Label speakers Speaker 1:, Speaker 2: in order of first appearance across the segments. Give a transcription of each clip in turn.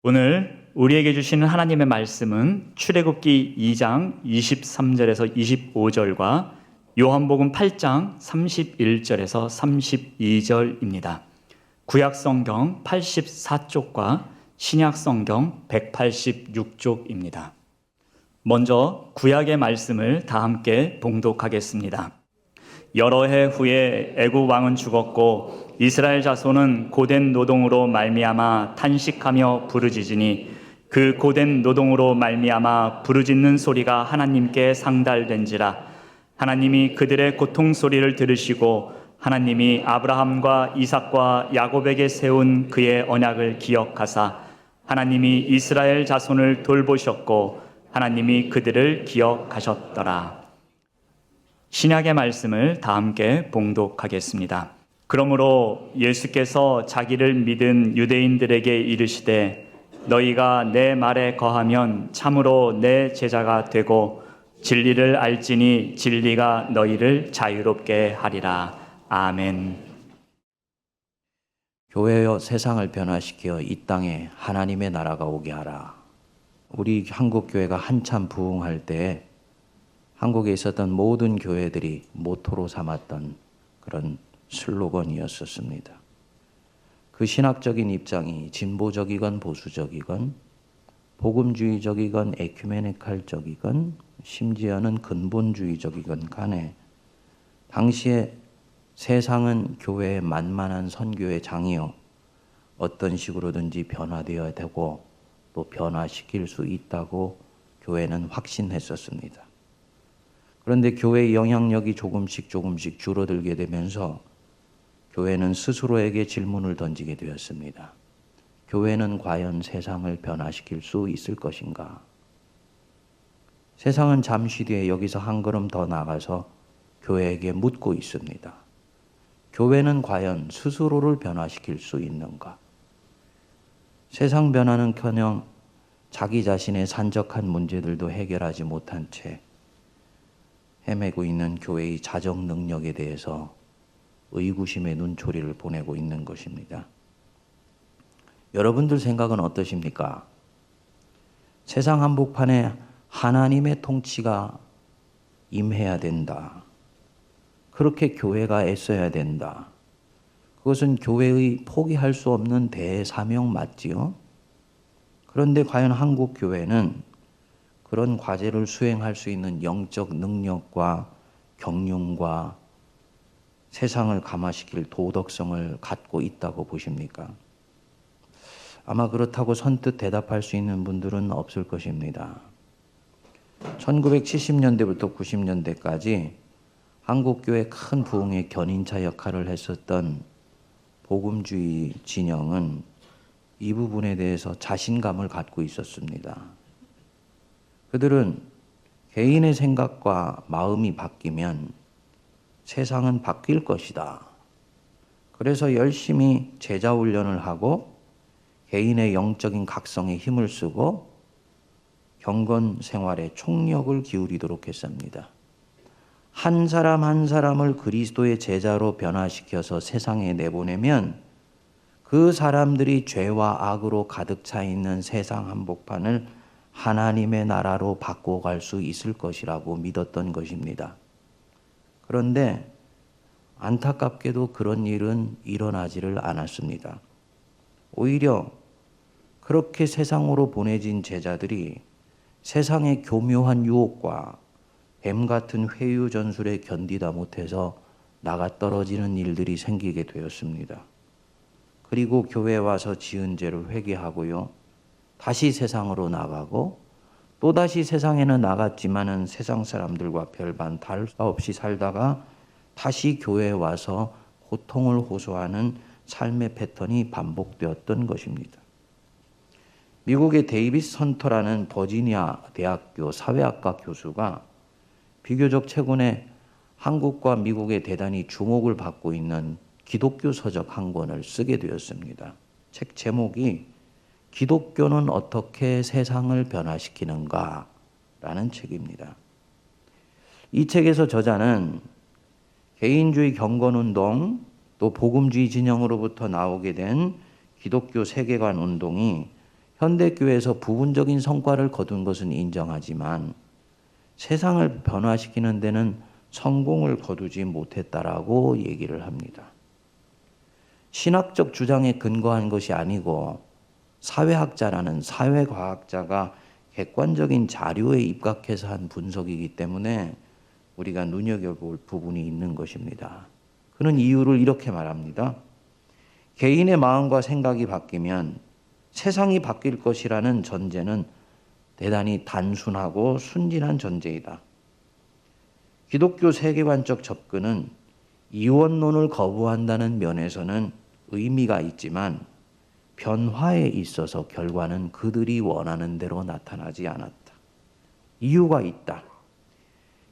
Speaker 1: 오늘 우리에게 주시는 하나님의 말씀은 출애굽기 2장 23절에서 25절과 요한복음 8장 31절에서 32절입니다. 구약성경 84쪽과 신약성경 186쪽입니다. 먼저 구약의 말씀을 다 함께 봉독하겠습니다. 여러 해 후에 애굽 왕은 죽었고 이스라엘 자손은 고된 노동으로 말미암아 탄식하며 부르짖으니 그 고된 노동으로 말미암아 부르짖는 소리가 하나님께 상달된지라. 하나님이 그들의 고통 소리를 들으시고 하나님이 아브라함과 이삭과 야곱에게 세운 그의 언약을 기억하사 하나님이 이스라엘 자손을 돌보셨고 하나님이 그들을 기억하셨더라. 신약의 말씀을 다 함께 봉독하겠습니다. 그러므로 예수께서 자기를 믿은 유대인들에게 이르시되 너희가 내 말에 거하면 참으로 내 제자가 되고 진리를 알지니 진리가 너희를 자유롭게 하리라. 아멘.
Speaker 2: 교회여 세상을 변화시켜 이 땅에 하나님의 나라가 오게 하라. 우리 한국교회가 한참 부흥할 때 한국에 있었던 모든 교회들이 모토로 삼았던 그런 슬로건이었었습니다. 그 신학적인 입장이 진보적이건 보수적이건 복음주의적이건 에큐메니칼적이건 심지어는 근본주의적이건 간에 당시에 세상은 교회의 만만한 선교의 장이요 어떤 식으로든지 변화되어야 되고 또 변화시킬 수 있다고 교회는 확신했었습니다. 그런데 교회의 영향력이 조금씩 줄어들게 되면서 교회는 스스로에게 질문을 던지게 되었습니다. 교회는 과연 세상을 변화시킬 수 있을 것인가? 세상은 잠시 뒤에 여기서 한 걸음 더 나가서 교회에게 묻고 있습니다. 교회는 과연 스스로를 변화시킬 수 있는가? 세상 변화는커녕 자기 자신의 산적한 문제들도 해결하지 못한 채 헤매고 있는 교회의 자정 능력에 대해서 의구심의 눈초리를 보내고 있는 것입니다. 여러분들 생각은 어떠십니까? 세상 한복판에 하나님의 통치가 임해야 된다. 그렇게 교회가 애써야 된다. 그것은 교회의 포기할 수 없는 대사명 맞지요? 그런데 과연 한국 교회는 그런 과제를 수행할 수 있는 영적 능력과 경륜과 세상을 감화시킬 도덕성을 갖고 있다고 보십니까? 아마 그렇다고 선뜻 대답할 수 있는 분들은 없을 것입니다. 1970년대부터 90년대까지 한국교회 큰 부흥의 견인차 역할을 했었던 복음주의 진영은 이 부분에 대해서 자신감을 갖고 있었습니다. 그들은 개인의 생각과 마음이 바뀌면 세상은 바뀔 것이다. 그래서 열심히 제자 훈련을 하고 개인의 영적인 각성에 힘을 쓰고 경건 생활에 총력을 기울이도록 했습니다. 한 사람 한 사람을 그리스도의 제자로 변화시켜서 세상에 내보내면 그 사람들이 죄와 악으로 가득 차 있는 세상 한복판을 하나님의 나라로 바꿔갈 수 있을 것이라고 믿었던 것입니다. 그런데 안타깝게도 그런 일은 일어나지를 않았습니다. 오히려 그렇게 세상으로 보내진 제자들이 세상의 교묘한 유혹과 뱀 같은 회유 전술에 견디다 못해서 나가 떨어지는 일들이 생기게 되었습니다. 그리고 교회에 와서 지은 죄를 회개하고요. 다시 세상으로 나가고 또다시 세상에는 나갔지만은 세상 사람들과 별반 다를 바 없이 살다가 다시 교회에 와서 고통을 호소하는 삶의 패턴이 반복되었던 것입니다. 미국의 데이비스 헌터라는 버지니아 대학교 사회학과 교수가 비교적 최근에 한국과 미국에 대단히 주목을 받고 있는 기독교 서적 한 권을 쓰게 되었습니다. 책 제목이 기독교는 어떻게 세상을 변화시키는가? 라는 책입니다. 이 책에서 저자는 개인주의 경건운동 또 복음주의 진영으로부터 나오게 된 기독교 세계관 운동이 현대교회에서 부분적인 성과를 거둔 것은 인정하지만 세상을 변화시키는 데는 성공을 거두지 못했다라고 얘기를 합니다. 신학적 주장에 근거한 것이 아니고 사회학자라는 사회과학자가 객관적인 자료에 입각해서 한 분석이기 때문에 우리가 눈여겨볼 부분이 있는 것입니다. 그는 이유를 이렇게 말합니다. 개인의 마음과 생각이 바뀌면 세상이 바뀔 것이라는 전제는 대단히 단순하고 순진한 전제이다. 기독교 세계관적 접근은 이원론을 거부한다는 면에서는 의미가 있지만 변화에 있어서 결과는 그들이 원하는 대로 나타나지 않았다. 이유가 있다.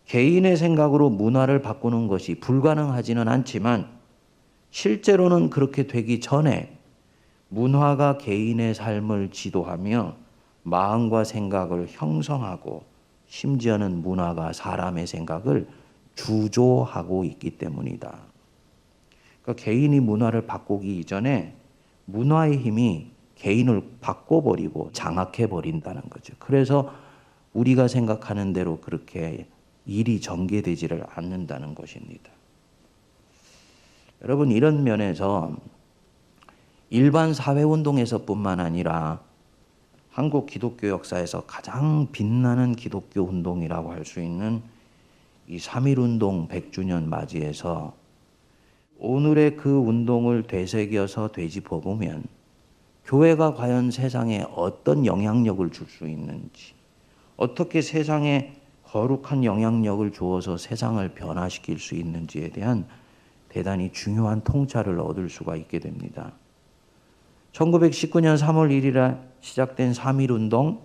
Speaker 2: 개인의 생각으로 문화를 바꾸는 것이 불가능하지는 않지만 실제로는 그렇게 되기 전에 문화가 개인의 삶을 지도하며 마음과 생각을 형성하고 심지어는 문화가 사람의 생각을 주조하고 있기 때문이다. 그러니까 개인이 문화를 바꾸기 이전에 문화의 힘이 개인을 바꿔버리고 장악해버린다는 거죠. 그래서 우리가 생각하는 대로 그렇게 일이 전개되지를 않는다는 것입니다. 여러분, 이런 면에서 일반 사회운동에서뿐만 아니라 한국 기독교 역사에서 가장 빛나는 기독교 운동이라고 할 수 있는 이 3.1운동 100주년 맞이해서 오늘의 그 운동을 되새겨서 되짚어보면 교회가 과연 세상에 어떤 영향력을 줄 수 있는지, 어떻게 세상에 거룩한 영향력을 주어서 세상을 변화시킬 수 있는지에 대한 대단히 중요한 통찰을 얻을 수가 있게 됩니다. 1919년 3월 1일에 시작된 3.1운동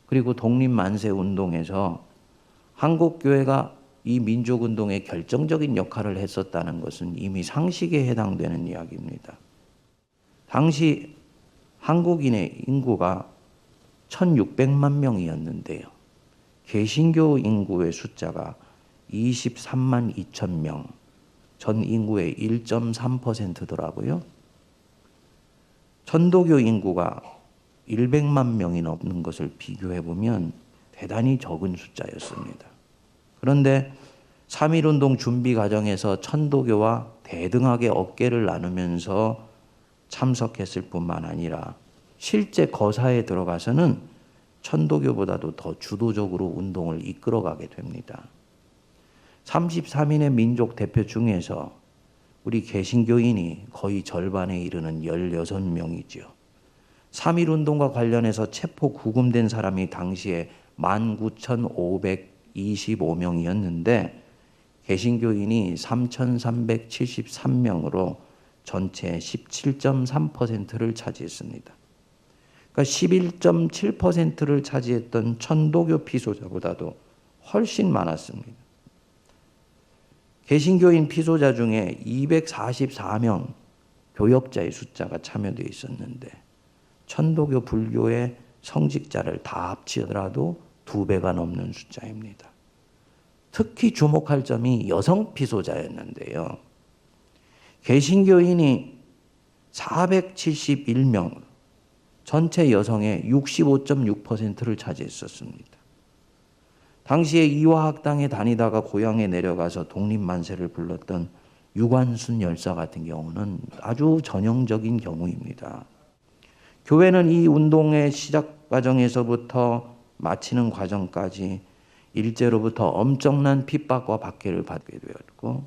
Speaker 2: 그리고 독립만세운동에서 한국교회가 이 민족운동에 결정적인 역할을 했었다는 것은 이미 상식에 해당되는 이야기입니다. 당시 한국인의 인구가 1600만 명이었는데요. 개신교 인구의 숫자가 23만 2천 명, 전 인구의 1.3%더라고요. 천도교 인구가 100만 명이 넘는 것을 비교해보면 대단히 적은 숫자였습니다. 그런데 3.1운동 준비 과정에서 천도교와 대등하게 어깨를 나누면서 참석했을 뿐만 아니라 실제 거사에 들어가서는 천도교보다도 더 주도적으로 운동을 이끌어가게 됩니다. 33인의 민족 대표 중에서 우리 개신교인이 거의 절반에 이르는 16명이죠. 3.1운동과 관련해서 체포 구금된 사람이 당시에 19,525명이었는데 개신교인이 3,373명으로 전체 17.3%를 차지했습니다. 그러니까 11.7%를 차지했던 천도교 피소자보다도 훨씬 많았습니다. 개신교인 피소자 중에 244명 교역자의 숫자가 참여되어 있었는데 천도교 불교의 성직자를 다 합치더라도 2배가 넘는 숫자입니다. 특히 주목할 점이 여성 피소자였는데요. 개신교인이 471명, 전체 여성의 65.6%를 차지했었습니다. 당시에 이화학당에 다니다가 고향에 내려가서 독립만세를 불렀던 유관순 열사 같은 경우는 아주 전형적인 경우입니다. 교회는 이 운동의 시작 과정에서부터 마치는 과정까지 일제로부터 엄청난 핍박과 박해를 받게 되었고,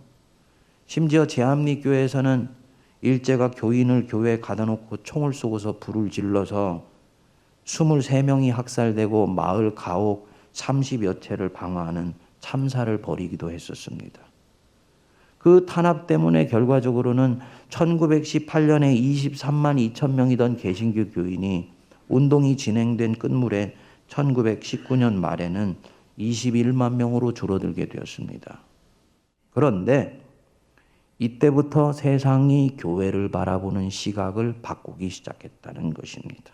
Speaker 2: 심지어 제암리교회에서는 일제가 교인을 교회에 가다 놓고 총을 쏘고서 불을 질러서 23명이 학살되고 마을 가옥 30여 채를 방어하는 참사를 벌이기도 했었습니다. 그 탄압 때문에 결과적으로는 1918년에 23만 2천 명이던 개신교 교인이 운동이 진행된 끝물에 1919년 말에는 21만 명으로 줄어들게 되었습니다. 그런데 이때부터 세상이 교회를 바라보는 시각을 바꾸기 시작했다는 것입니다.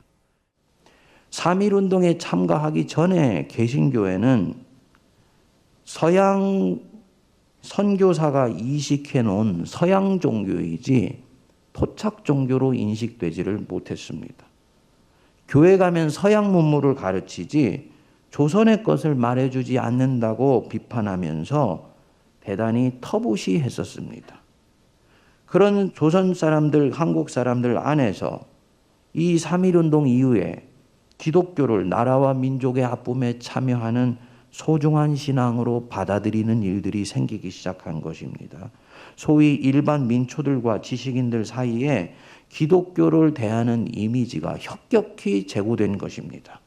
Speaker 2: 3.1운동에 참가하기 전에 개신교회는 서양 선교사가 이식해 놓은 서양 종교이지 토착 종교로 인식되지를 못했습니다. 교회 가면 서양 문물을 가르치지 조선의 것을 말해주지 않는다고 비판하면서 대단히 터부시했었습니다. 그런 조선 사람들, 한국 사람들 안에서 이 3.1운동 이후에 기독교를 나라와 민족의 아픔에 참여하는 소중한 신앙으로 받아들이는 일들이 생기기 시작한 것입니다. 소위 일반 민초들과 지식인들 사이에 기독교를 대하는 이미지가 혁혁히 제고된 것입니다.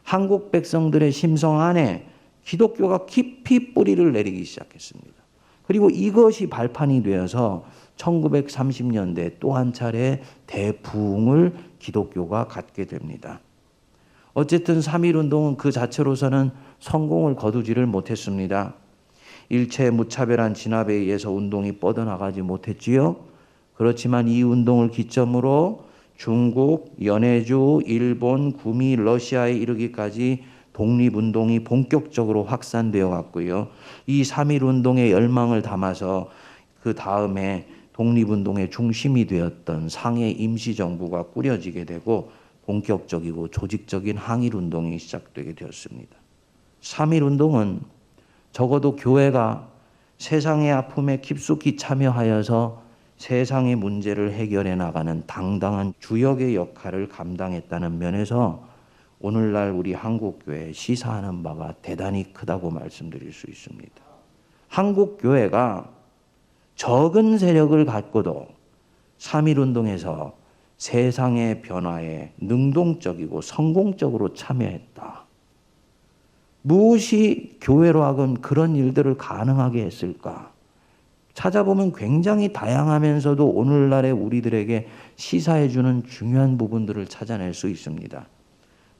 Speaker 2: 한국 백성들의 심성 안에 기독교가 깊이 뿌리를 내리기 시작했습니다. 그리고 이것이 발판이 되어서 1930년대 또 한 차례 대부흥을 기독교가 갖게 됩니다. 어쨌든 3.1운동은 그 자체로서는 성공을 거두지를 못했습니다. 일체 무차별한 진압에 의해서 운동이 뻗어나가지 못했지요. 그렇지만 이 운동을 기점으로 중국, 연해주, 일본, 구미, 러시아에 이르기까지 독립운동이 본격적으로 확산되어 갔고요. 이 3.1운동의 열망을 담아서 그 다음에 독립운동의 중심이 되었던 상해 임시정부가 꾸려지게 되고 본격적이고 조직적인 항일운동이 시작되게 되었습니다. 3.1운동은 적어도 교회가 세상의 아픔에 깊숙이 참여하여서 세상의 문제를 해결해 나가는 당당한 주역의 역할을 감당했다는 면에서 오늘날 우리 한국교회에 시사하는 바가 대단히 크다고 말씀드릴 수 있습니다. 한국교회가 적은 세력을 갖고도 3.1운동에서 세상의 변화에 능동적이고 성공적으로 참여했다. 무엇이 교회로 하금 그런 일들을 가능하게 했을까? 찾아보면 굉장히 다양하면서도 오늘날의 우리들에게 시사해주는 중요한 부분들을 찾아낼 수 있습니다.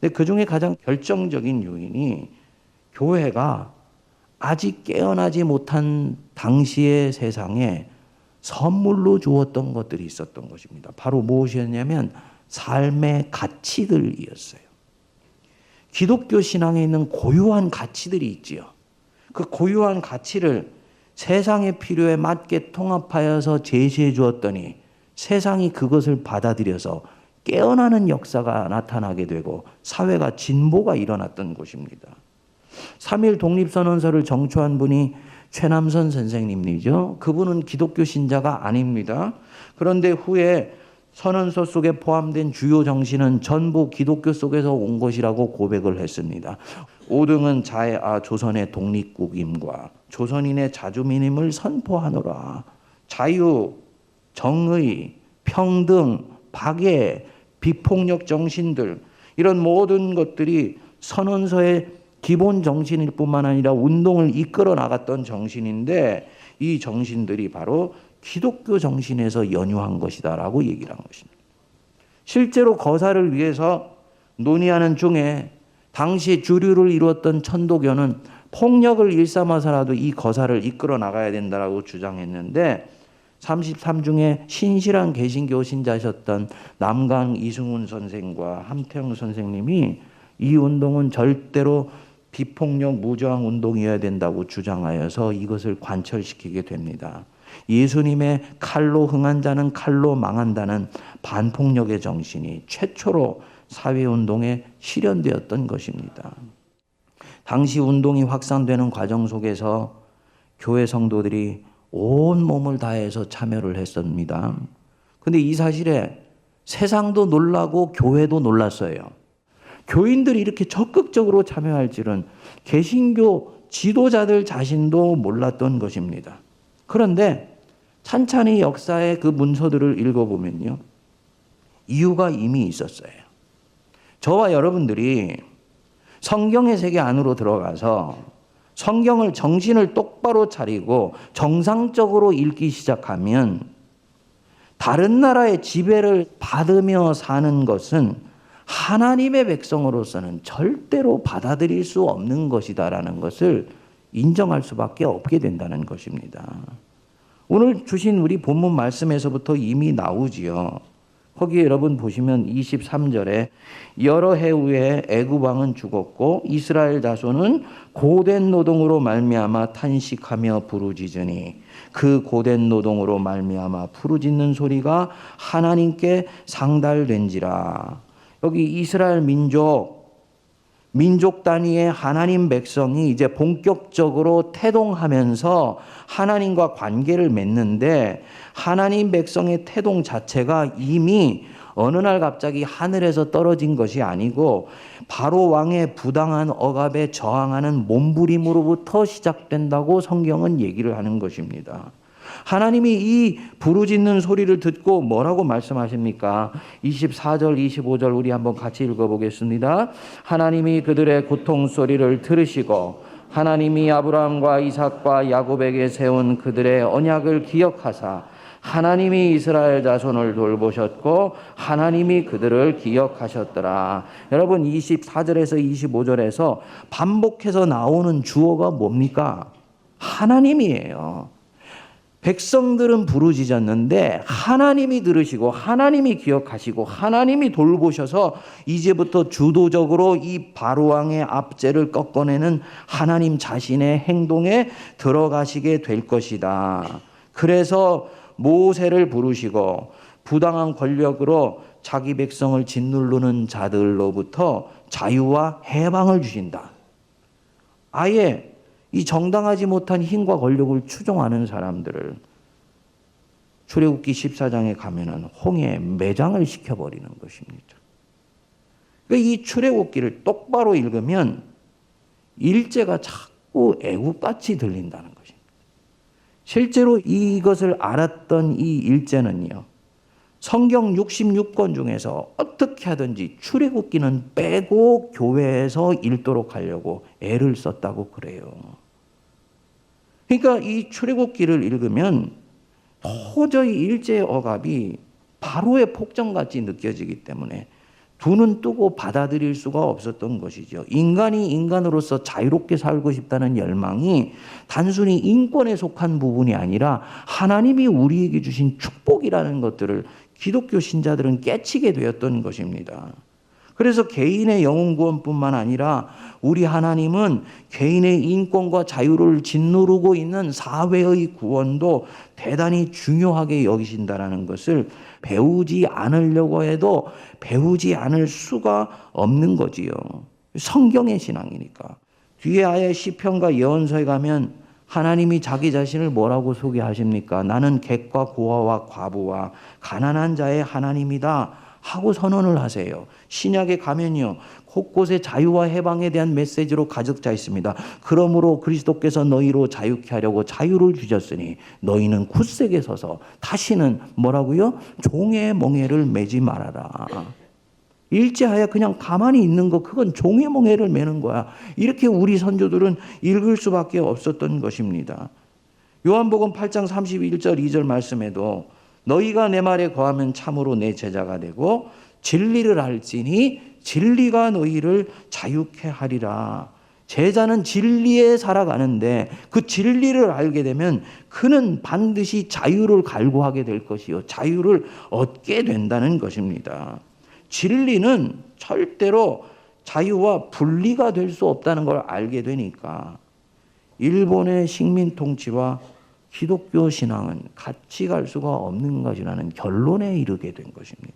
Speaker 2: 근데 그 중에 가장 결정적인 요인이 교회가 아직 깨어나지 못한 당시의 세상에 선물로 주었던 것들이 있었던 것입니다. 바로 무엇이었냐면 삶의 가치들이었어요. 기독교 신앙에 있는 고유한 가치들이 있지요. 그 고유한 가치를 세상의 필요에 맞게 통합하여서 제시해 주었더니 세상이 그것을 받아들여서 깨어나는 역사가 나타나게 되고 사회가 진보가 일어났던 것입니다. 3.1 독립선언서를 정초한 분이 최남선 선생님이죠. 그분은 기독교 신자가 아닙니다. 그런데 후에 선언서 속에 포함된 주요 정신은 전부 기독교 속에서 온 것이라고 고백을 했습니다. 5등은 자애아 조선의 독립국임과 조선인의 자주민임을 선포하노라. 자유, 정의, 평등, 박애, 비폭력 정신들, 이런 모든 것들이 선언서의 기본 정신일 뿐만 아니라 운동을 이끌어 나갔던 정신인데 이 정신들이 바로 기독교 정신에서 연유한 것이다라고 얘기를 한 것입니다. 실제로 거사를 위해서 논의하는 중에 당시 주류를 이루었던 천도교는 폭력을 일삼아서라도 이 거사를 이끌어 나가야 된다라고 주장했는데 33중에 신실한 개신교 신자셨던 남강 이승훈 선생과 함태영 선생님이 이 운동은 절대로 비폭력 무저항 운동이어야 된다고 주장하여서 이것을 관철시키게 됩니다. 예수님의 칼로 흥한 자는 칼로 망한다는 반폭력의 정신이 최초로 사회운동에 실현되었던 것입니다. 당시 운동이 확산되는 과정 속에서 교회 성도들이 온 몸을 다해서 참여를 했습니다. 그런데 이 사실에 세상도 놀라고 교회도 놀랐어요. 교인들이 이렇게 적극적으로 참여할 줄은 개신교 지도자들 자신도 몰랐던 것입니다. 그런데 찬찬히 역사의 그 문서들을 읽어보면요, 이유가 이미 있었어요. 저와 여러분들이 성경의 세계 안으로 들어가서 성경을 정신을 똑바로 차리고 정상적으로 읽기 시작하면 다른 나라의 지배를 받으며 사는 것은 하나님의 백성으로서는 절대로 받아들일 수 없는 것이다라는 것을 인정할 수밖에 없게 된다는 것입니다. 오늘 주신 우리 본문 말씀에서부터 이미 나오지요. 거기에 여러분 보시면 23절에 여러 해 후에 애굽 왕은 죽었고 이스라엘 자손은 고된 노동으로 말미암아 탄식하며 부르짖으니 그 고된 노동으로 말미암아 부르짖는 소리가 하나님께 상달된지라. 여기 이스라엘 민족 단위의 하나님 백성이 이제 본격적으로 태동하면서 하나님과 관계를 맺는데, 하나님 백성의 태동 자체가 이미 어느 날 갑자기 하늘에서 떨어진 것이 아니고 바로 왕의 부당한 억압에 저항하는 몸부림으로부터 시작된다고 성경은 얘기를 하는 것입니다. 하나님이 이 부르짖는 소리를 듣고 뭐라고 말씀하십니까? 24절, 25절 우리 한번 같이 읽어보겠습니다. 하나님이 그들의 고통 소리를 들으시고 하나님이 아브라함과 이삭과 야곱에게 세운 그들의 언약을 기억하사 하나님이 이스라엘 자손을 돌보셨고 하나님이 그들을 기억하셨더라. 여러분 24절에서 25절에서 반복해서 나오는 주어가 뭡니까? 하나님이에요. 백성들은 부르짖었는데 하나님이 들으시고 하나님이 기억하시고 하나님이 돌보셔서 이제부터 주도적으로 이 바로왕의 압제를 꺾어내는 하나님 자신의 행동에 들어가시게 될 것이다. 그래서 모세를 부르시고 부당한 권력으로 자기 백성을 짓누르는 자들로부터 자유와 해방을 주신다. 아예 이 정당하지 못한 힘과 권력을 추종하는 사람들을 출애굽기 14장에 가면은 홍해에 매장을 시켜버리는 것입니다. 그러니까 이 출애굽기를 똑바로 읽으면 일제가 자꾸 애국같이 들린다는 것입니다. 실제로 이것을 알았던 이 일제는요, 성경 66권 중에서 어떻게 하든지 출애굽기는 빼고 교회에서 읽도록 하려고 애를 썼다고 그래요. 그러니까 이 출애굽기를 읽으면 도저히 일제의 억압이 바로의 폭정같이 느껴지기 때문에 두 눈 뜨고 받아들일 수가 없었던 것이죠. 인간이 인간으로서 자유롭게 살고 싶다는 열망이 단순히 인권에 속한 부분이 아니라 하나님이 우리에게 주신 축복이라는 것들을 기독교 신자들은 깨치게 되었던 것입니다. 그래서 개인의 영혼 구원뿐만 아니라 우리 하나님은 개인의 인권과 자유를 짓누르고 있는 사회의 구원도 대단히 중요하게 여기신다라는 것을 배우지 않으려고 해도 배우지 않을 수가 없는 거지요. 성경의 신앙이니까. 뒤에 아예 시편과 예언서에 가면 하나님이 자기 자신을 뭐라고 소개하십니까? 나는 객과 고아와 과부와 가난한 자의 하나님이다 하고 선언을 하세요. 신약에 가면요, 곳곳에 자유와 해방에 대한 메시지로 가득 차 있습니다. 그러므로 그리스도께서 너희로 자유케 하려고 자유를 주셨으니 너희는 굳세게 서서 다시는 뭐라고요? 종의 멍에를 매지 말아라. 일제하에 그냥 가만히 있는 거, 그건 종의 멍에를 매는 거야. 이렇게 우리 선조들은 읽을 수밖에 없었던 것입니다. 요한복음 8장 31절 2절 말씀에도 너희가 내 말에 거하면 참으로 내 제자가 되고 진리를 알지니 진리가 너희를 자유케 하리라. 제자는 진리에 살아가는데 그 진리를 알게 되면 그는 반드시 자유를 갈구하게 될 것이요, 자유를 얻게 된다는 것입니다. 진리는 절대로 자유와 분리가 될 수 없다는 걸 알게 되니까 일본의 식민 통치와 기독교 신앙은 같이 갈 수가 없는 것이라는 결론에 이르게 된 것입니다.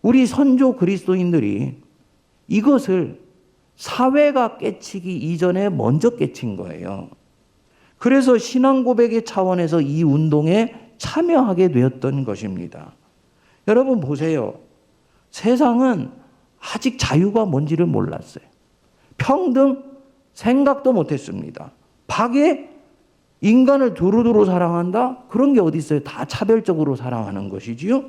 Speaker 2: 우리 선조 그리스도인들이 이것을 사회가 깨치기 이전에 먼저 깨친 거예요. 그래서 신앙 고백의 차원에서 이 운동에 참여하게 되었던 것입니다. 여러분 보세요. 세상은 아직 자유가 뭔지를 몰랐어요. 평등 생각도 못했습니다. 박애 인간을 두루두루 사랑한다? 그런 게 어디 있어요? 다 차별적으로 사랑하는 것이지요.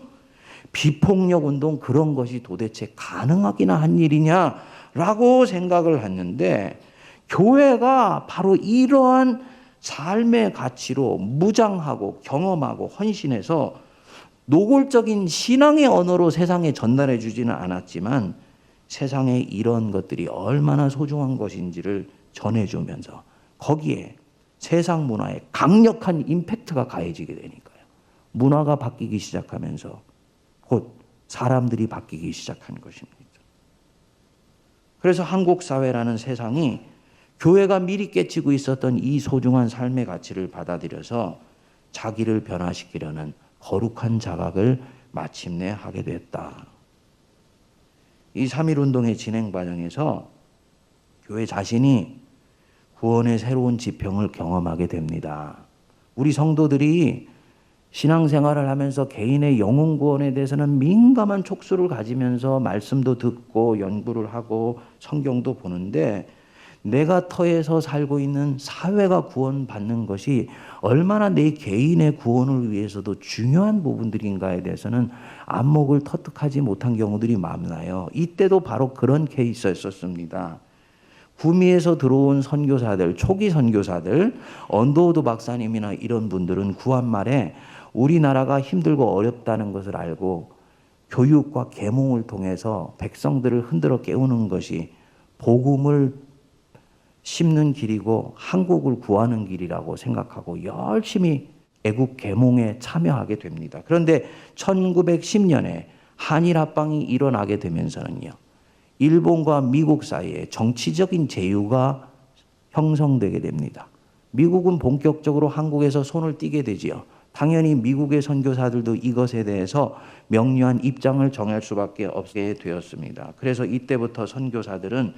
Speaker 2: 비폭력 운동 그런 것이 도대체 가능하기나 한 일이냐라고 생각을 했는데 교회가 바로 이러한 삶의 가치로 무장하고 경험하고 헌신해서 노골적인 신앙의 언어로 세상에 전달해 주지는 않았지만 세상에 이런 것들이 얼마나 소중한 것인지를 전해주면서 거기에 세상 문화에 강력한 임팩트가 가해지게 되니까요. 문화가 바뀌기 시작하면서 곧 사람들이 바뀌기 시작한 것입니다. 그래서 한국 사회라는 세상이 교회가 미리 깨치고 있었던 이 소중한 삶의 가치를 받아들여서 자기를 변화시키려는 거룩한 자각을 마침내 하게 됐다. 이 3.1운동의 진행 과정에서 교회 자신이 구원의 새로운 지평을 경험하게 됩니다. 우리 성도들이 신앙생활을 하면서 개인의 영혼 구원에 대해서는 민감한 촉수를 가지면서 말씀도 듣고 연구를 하고 성경도 보는데, 내가 터에서 살고 있는 사회가 구원받는 것이 얼마나 내 개인의 구원을 위해서도 중요한 부분들인가에 대해서는 안목을 터득하지 못한 경우들이 많아요. 이때도 바로 그런 케이스였었습니다. 구미에서 들어온 선교사들, 초기 선교사들, 언더우드 박사님이나 이런 분들은 구한 말에 우리나라가 힘들고 어렵다는 것을 알고 교육과 계몽을 통해서 백성들을 흔들어 깨우는 것이 복음을 심는 길이고 한국을 구하는 길이라고 생각하고 열심히 애국 계몽에 참여하게 됩니다. 그런데 1910년에 한일 합방이 일어나게 되면서는요, 일본과 미국 사이에 정치적인 제휴가 형성되게 됩니다. 미국은 본격적으로 한국에서 손을 띄게 되지요. 당연히 미국의 선교사들도 이것에 대해서 명료한 입장을 정할 수밖에 없게 되었습니다. 그래서 이때부터 선교사들은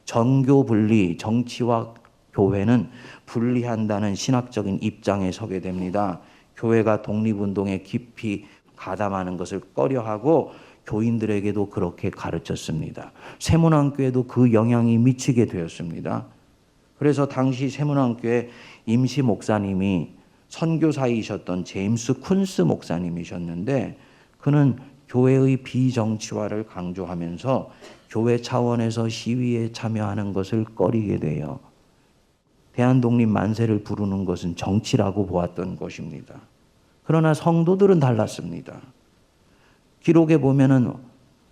Speaker 2: 정교 분리, 정치와 교회는 분리한다는 신학적인 입장에 서게 됩니다. 교회가 독립운동에 깊이 가담하는 것을 꺼려하고 교인들에게도 그렇게 가르쳤습니다. 세문안교에도 그 영향이 미치게 되었습니다. 그래서 당시 세문안교의 임시 목사님이 선교사이셨던 제임스 쿤스 목사님이셨는데, 그는 교회의 비정치화를 강조하면서 교회 차원에서 시위에 참여하는 것을 꺼리게 돼요. 대한독립 만세를 부르는 것은 정치라고 보았던 것입니다. 그러나 성도들은 달랐습니다. 기록에 보면은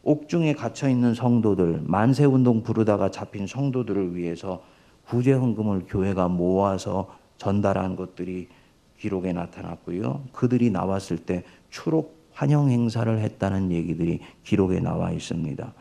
Speaker 2: 옥중에 갇혀 있는 성도들, 만세운동 부르다가 잡힌 성도들을 위해서 구제헌금을 교회가 모아서 전달한 것들이 기록에 나타났고요. 그들이 나왔을 때 추록 환영 행사를 했다는 얘기들이 기록에 나와 있습니다.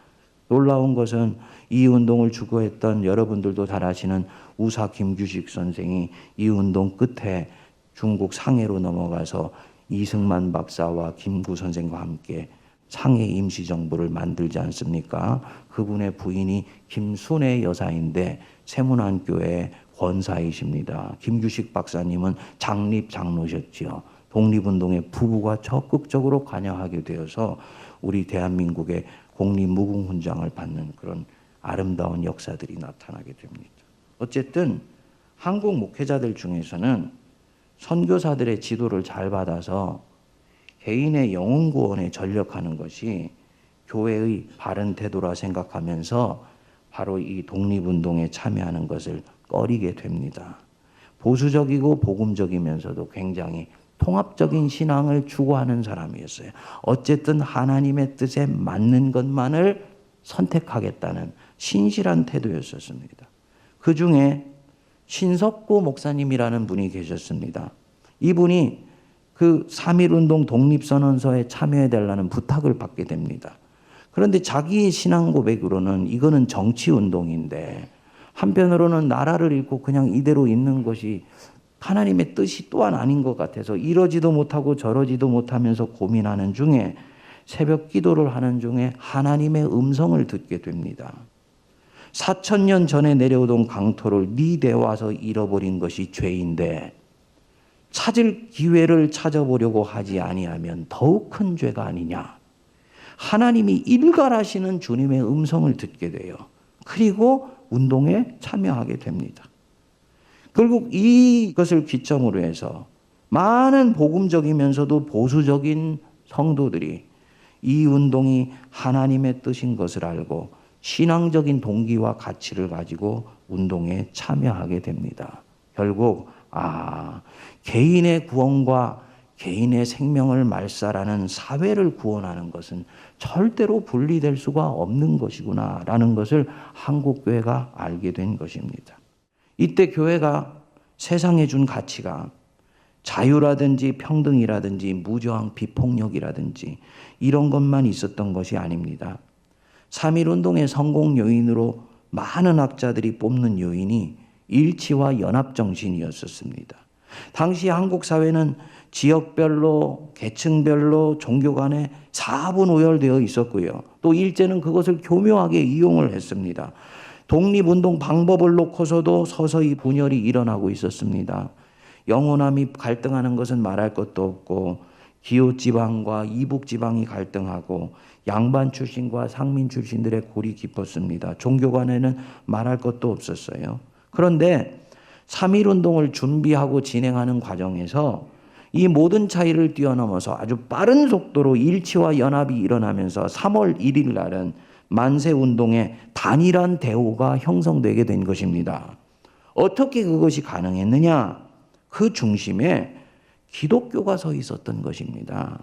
Speaker 2: 놀라운 것은 이 운동을 주도했던 여러분들도 잘 아시는 우사 김규식 선생이 이 운동 끝에 중국 상해로 넘어가서 이승만 박사와 김구 선생과 함께 상해 임시정부를 만들지 않습니까? 그분의 부인이 김순애 여사인데 세문안교회 권사이십니다. 김규식 박사님은 장립 장로셨지요. 독립운동에 부부가 적극적으로 관여하게 되어서 우리 대한민국의 국립무궁훈장을 받는 그런 아름다운 역사들이 나타나게 됩니다. 어쨌든 한국 목회자들 중에서는 선교사들의 지도를 잘 받아서 개인의 영혼 구원에 전력하는 것이 교회의 바른 태도라 생각하면서 바로 이 독립운동에 참여하는 것을 꺼리게 됩니다. 보수적이고 복음적이면서도 굉장히 통합적인 신앙을 추구하는 사람이었어요. 어쨌든 하나님의 뜻에 맞는 것만을 선택하겠다는 신실한 태도였었습니다. 그 중에 신석구 목사님이라는 분이 계셨습니다. 이분이 그 3.1운동 독립선언서에 참여해달라는 부탁을 받게 됩니다. 그런데 자기의 신앙 고백으로는 이거는 정치운동인데, 한편으로는 나라를 잃고 그냥 이대로 있는 것이 하나님의 뜻이 또한 아닌 것 같아서 이러지도 못하고 저러지도 못하면서 고민하는 중에, 새벽 기도를 하는 중에 하나님의 음성을 듣게 됩니다. 4,000년 전에 내려오던 강토를 네 대 와서 잃어버린 것이 죄인데 찾을 기회를 찾아보려고 하지 아니하면 더욱 큰 죄가 아니냐. 하나님이 일갈하시는 주님의 음성을 듣게 돼요. 그리고 운동에 참여하게 됩니다. 결국 이것을 기점으로 해서 많은 복음적이면서도 보수적인 성도들이 이 운동이 하나님의 뜻인 것을 알고 신앙적인 동기와 가치를 가지고 운동에 참여하게 됩니다. 결국 개인의 구원과 개인의 생명을 말살하는 사회를 구원하는 것은 절대로 분리될 수가 없는 것이구나라는 것을 한국교회가 알게 된 것입니다. 이때 교회가 세상에 준 가치가 자유라든지 평등이라든지 무저항 비폭력이라든지 이런 것만 있었던 것이 아닙니다. 3.1운동의 성공 요인으로 많은 학자들이 뽑는 요인이 일치와 연합정신이었었습니다. 당시 한국 사회는 지역별로, 계층별로 종교 간에 사분오열되어 있었고요. 또 일제는 그것을 교묘하게 이용을 했습니다. 독립운동 방법을 놓고서도 서서히 분열이 일어나고 있었습니다. 영호남이 갈등하는 것은 말할 것도 없고 기호지방과 이북지방이 갈등하고 양반 출신과 상민 출신들의 골이 깊었습니다. 종교 간에는 말할 것도 없었어요. 그런데 3.1운동을 준비하고 진행하는 과정에서 이 모든 차이를 뛰어넘어서 아주 빠른 속도로 일치와 연합이 일어나면서 3월 1일 날은 만세운동의 단일한 대우가 형성되게 된 것입니다. 어떻게 그것이 가능했느냐? 그 중심에 기독교가 서 있었던 것입니다.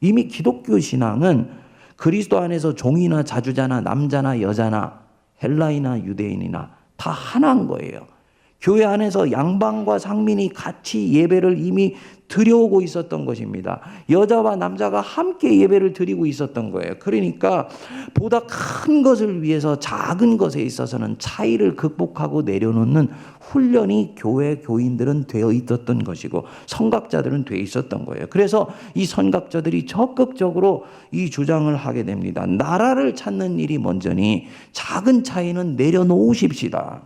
Speaker 2: 이미 기독교 신앙은 그리스도 안에서 종이나 자주자나 남자나 여자나 헬라이나 유대인이나 다 하나인 거예요. 교회 안에서 양반과 상민이 같이 예배를 이미 드려오고 있었던 것입니다. 여자와 남자가 함께 예배를 드리고 있었던 거예요. 그러니까 보다 큰 것을 위해서 작은 것에 있어서는 차이를 극복하고 내려놓는 훈련이 교회 교인들은 되어 있었던 것이고 선각자들은 되어 있었던 거예요. 그래서 이 선각자들이 적극적으로 이 주장을 하게 됩니다. 나라를 찾는 일이 먼저니 작은 차이는 내려놓으십시다.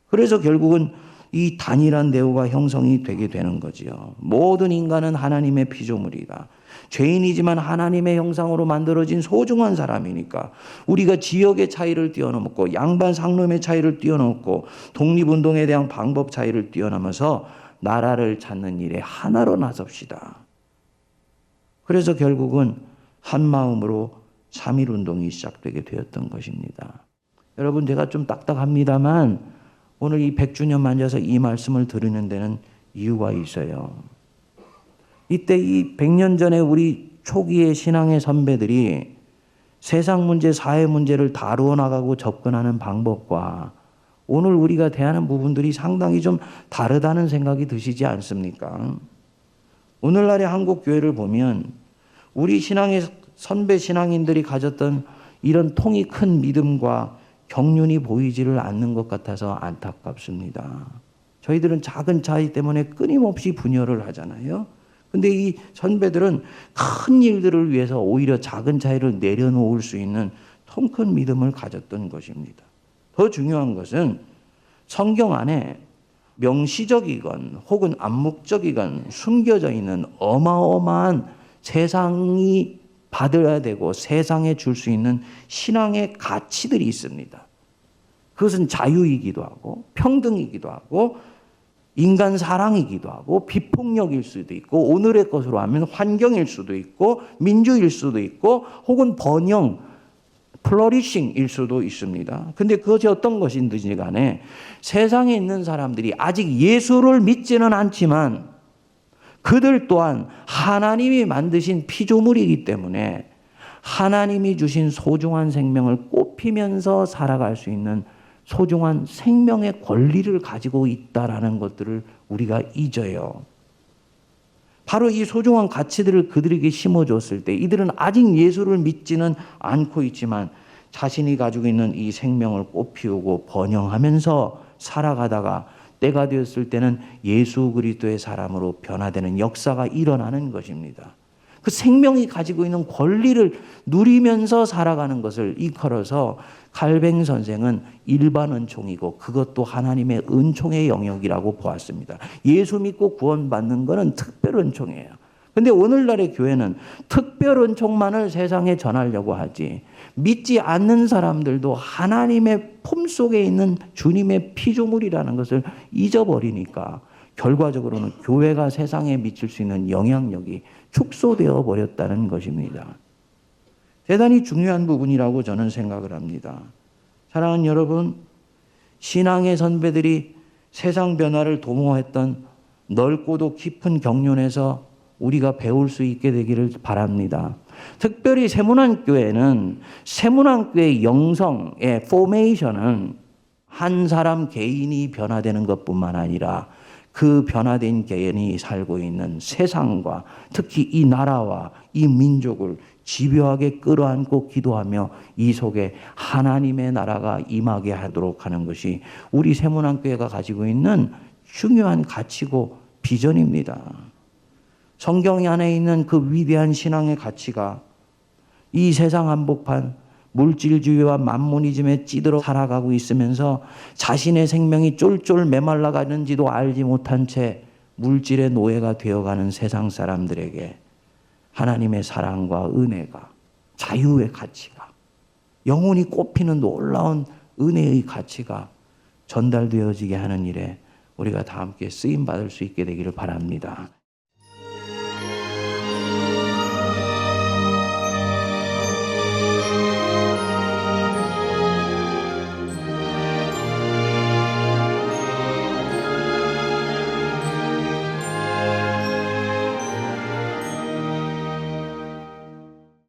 Speaker 2: 그래서 결국은 이 단일한 대우가 형성이 되게 되는 거지요. 모든 인간은 하나님의 피조물이다. 죄인이지만 하나님의 형상으로 만들어진 소중한 사람이니까 우리가 지역의 차이를 뛰어넘고 양반 상놈의 차이를 뛰어넘고 독립운동에 대한 방법 차이를 뛰어넘어서 나라를 찾는 일에 하나로 나섭시다. 그래서 결국은 한 마음으로 3.1운동이 시작되게 되었던 것입니다. 여러분, 제가 좀 딱딱합니다만 오늘 이 100주년 맞아서 이 말씀을 드리는 데는 이유가 있어요. 이때 이 100년 전에 우리 초기의 신앙의 선배들이 세상 문제, 사회 문제를 다루어 나가고 접근하는 방법과 오늘 우리가 대하는 부분들이 상당히 좀 다르다는 생각이 드시지 않습니까? 오늘날의 한국 교회를 보면 우리 신앙의 선배 신앙인들이 가졌던 이런 통이 큰 믿음과 경륜이 보이지를 않는 것 같아서 안타깝습니다. 저희들은 작은 차이 때문에 끊임없이 분열을 하잖아요. 근데 이 선배들은 큰 일들을 위해서 오히려 작은 차이를 내려놓을 수 있는 통 큰 믿음을 가졌던 것입니다. 더 중요한 것은 성경 안에 명시적이건 혹은 암묵적이건 숨겨져 있는 어마어마한 세상이 받아야 되고 세상에 줄 수 있는 신앙의 가치들이 있습니다. 그것은 자유이기도 하고 평등이기도 하고 인간 사랑이기도 하고 비폭력일 수도 있고 오늘의 것으로 하면 환경일 수도 있고 민주일 수도 있고 혹은 번영, 플러리싱일 수도 있습니다. 근데 그것이 어떤 것인지 간에 세상에 있는 사람들이 아직 예수를 믿지는 않지만 그들 또한 하나님이 만드신 피조물이기 때문에 하나님이 주신 소중한 생명을 꽃피면서 살아갈 수 있는 소중한 생명의 권리를 가지고 있다라는 것들을 우리가 잊어요. 바로 이 소중한 가치들을 그들에게 심어줬을 때 이들은 아직 예수를 믿지는 않고 있지만 자신이 가지고 있는 이 생명을 꽃피우고 번영하면서 살아가다가 때가 되었을 때는 예수 그리스도의 사람으로 변화되는 역사가 일어나는 것입니다. 그 생명이 가지고 있는 권리를 누리면서 살아가는 것을 일컬어서 칼뱅 선생은 일반 은총이고 그것도 하나님의 은총의 영역이라고 보았습니다. 예수 믿고 구원받는 것은 특별 은총이에요. 그런데 오늘날의 교회는 특별 은총만을 세상에 전하려고 하지 믿지 않는 사람들도 하나님의 품속에 있는 주님의 피조물이라는 것을 잊어버리니까 결과적으로는 교회가 세상에 미칠 수 있는 영향력이 축소되어 버렸다는 것입니다. 대단히 중요한 부분이라고 저는 생각을 합니다. 사랑하는 여러분, 신앙의 선배들이 세상 변화를 도모했던 넓고도 깊은 경륜에서 우리가 배울 수 있게 되기를 바랍니다. 특별히 세문안교회는 세문안교회 영성의 포메이션은 한 사람 개인이 변화되는 것뿐만 아니라 그 변화된 개인이 살고 있는 세상과 특히 이 나라와 이 민족을 집요하게 끌어안고 기도하며 이 속에 하나님의 나라가 임하게 하도록 하는 것이 우리 세문안교회가 가지고 있는 중요한 가치고 비전입니다. 성경 안에 있는 그 위대한 신앙의 가치가 이 세상 한복판 물질주의와 만모니즘에 찌들어 살아가고 있으면서 자신의 생명이 쫄쫄 메말라 가는지도 알지 못한 채 물질의 노예가 되어가는 세상 사람들에게 하나님의 사랑과 은혜가, 자유의 가치가, 영혼이 꽃피는 놀라운 은혜의 가치가 전달되어지게 하는 일에 우리가 다 함께 쓰임받을 수 있게 되기를 바랍니다.